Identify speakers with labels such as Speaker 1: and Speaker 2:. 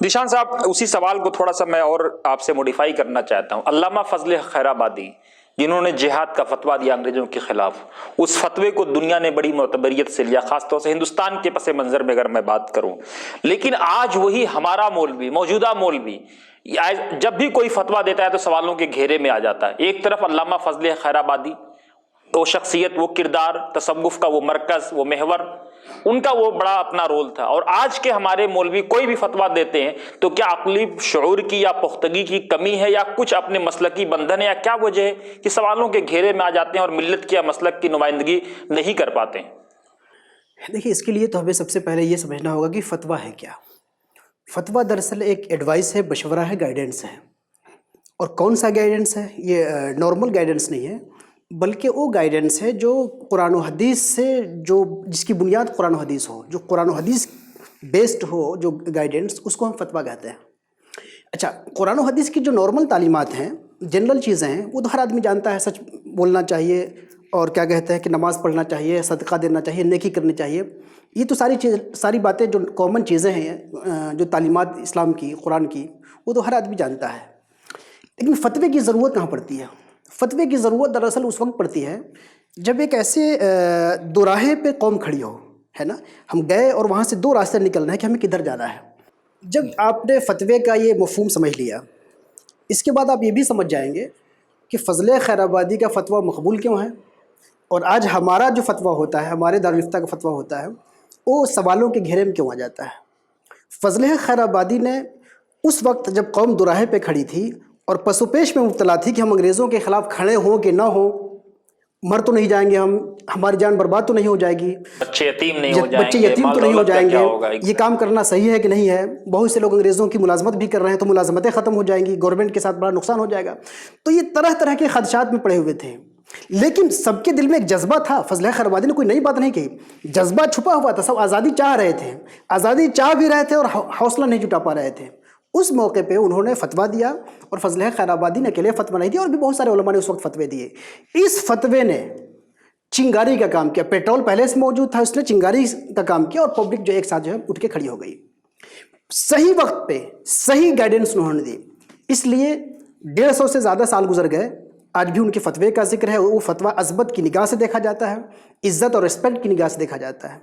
Speaker 1: निशान साहब, उसी सवाल को थोड़ा सा मैं और आपसे मॉडिफाई करना चाहता हूँ। अल्लामा फजल खैराबादी जिन्होंने जिहाद का फतवा दिया अंग्रेजों के खिलाफ, उस फतवे को दुनिया ने बड़ी मोतबरियत से लिया, खासतौर से हिंदुस्तान के पस मंजर में अगर मैं बात करूं। लेकिन आज वही हमारा मौलवी, मौजूदा मौलवी, जब भी कोई फतवा देता है तो सवालों के घेरे में आ जाता है। एक तरफ अल्लामा फजल खैराबादी, वो शख्सियत, वो किरदार, तसव्वुफ का वो मरकज, वो महवर, उनका वो बड़ा अपना रोल था। और आज के हमारे मौलवी कोई भी फतवा देते हैं तो क्या अक्ली शऊर की या पुख्तगी की कमी है, या कुछ अपने मसलकी बंधन है, या क्या वजह है कि सवालों के घेरे में आ जाते हैं और मिल्लत की या मसलक की नुमाइंदगी नहीं कर पाते हैं?
Speaker 2: देखिए, इसके लिए तो हमें सबसे पहले ये समझना होगा कि फ़तवा है क्या। फ़तवा दरअसल एक एडवाइस है, मशवरा है, गाइडेंस है। और कौन सा गाइडेंस है? ये नॉर्मल गाइडेंस नहीं है, बल्कि वो गाइडेंस है जो कुरान और हदीस से, जो जिसकी बुनियाद कुरान और हदीस हो, जो कुरान और हदीस बेस्ड हो, जो गाइडेंस, उसको हम फतवा कहते हैं। अच्छा, कुरान और हदीस की जो नॉर्मल तालीमात हैं, जनरल चीज़ें हैं, वो तो हर आदमी जानता है। सच बोलना चाहिए, और क्या कहते हैं कि नमाज़ पढ़ना चाहिए, सदका देना चाहिए, नेकी करनी चाहिए। ये तो सारी बातें जो कॉमन चीज़ें हैं, जो तालीमात इस्लाम की, कुरान की, वो तो हर आदमी जानता है। लेकिन फ़तवे की ज़रूरत कहाँ पड़ती है? फ़तवे की ज़रूरत दरअसल उस वक्त पड़ती है जब एक ऐसे दोराहे पे कौम खड़ी हो, है ना। हम गए और वहाँ से दो रास्ते निकलना है कि हमें किधर जाना है। जब आपने फ़तवे का ये मफ़हूम समझ लिया, इसके बाद आप ये भी समझ जाएंगे कि फजल खैराबादी का फ़तवा मकबूल क्यों है, और आज हमारा जो फ़तवा होता है, हमारे दारुल इफ्ता का फ़तवा होता है, वो सवालों के घेरे में क्यों आ जाता है। फजल खैराबादी ने उस वक्त जब कौम दोराहे पे खड़ी थी और पसुपेश में मुब्तला थी कि हम अंग्रेज़ों के ख़िलाफ़ खड़े हों कि ना हो, मर तो नहीं जाएंगे हम, हमारी जान बर्बाद तो नहीं हो जाएगी,
Speaker 1: बच्चे यतीम नहीं हो जाएंगे,
Speaker 2: बच्चे यतीम तो नहीं हो जाएंगे, ये काम
Speaker 1: करना
Speaker 2: करना सही है कि नहीं है। बहुत से लोग अंग्रेज़ों की मुलाजमत भी कर रहे हैं, तो मुलाजमतें ख़त्म हो जाएंगी, गवर्नमेंट के साथ बड़ा नुकसान हो जाएगा। तो ये तरह तरह के खदशात में पड़े हुए थे। लेकिन सबके दिल में एक जज्बा था। फजल खैराबादी ने कोई नई बात नहीं कही, जज्बा छुपा हुआ था। सब आज़ादी चाह रहे थे, आज़ादी चाह भी रहे थे और हौसला नहीं जुटा पा रहे थे। उस मौके पे उन्होंने फतवा दिया, और फजल खैराबादी ने अकेले फतवा नहीं दिया, और भी बहुत सारे उलमा ने उस वक्त फतवे दिए। इस फतवे ने चिंगारी का काम किया। पेट्रोल पहले से मौजूद था, उसने चिंगारी का काम किया, और पब्लिक जो एक साथ जो है उठ के खड़ी हो गई। सही वक्त पे सही गाइडेंस उन्होंने दी। इसलिए 150 से ज़्यादा साल गुजर गए, आज भी उनके फतवे का जिक्र है। वो फतवा अज़मत की निगाह से देखा जाता है, इज़्ज़त और रिस्पेक्ट की निगाह से देखा जाता है।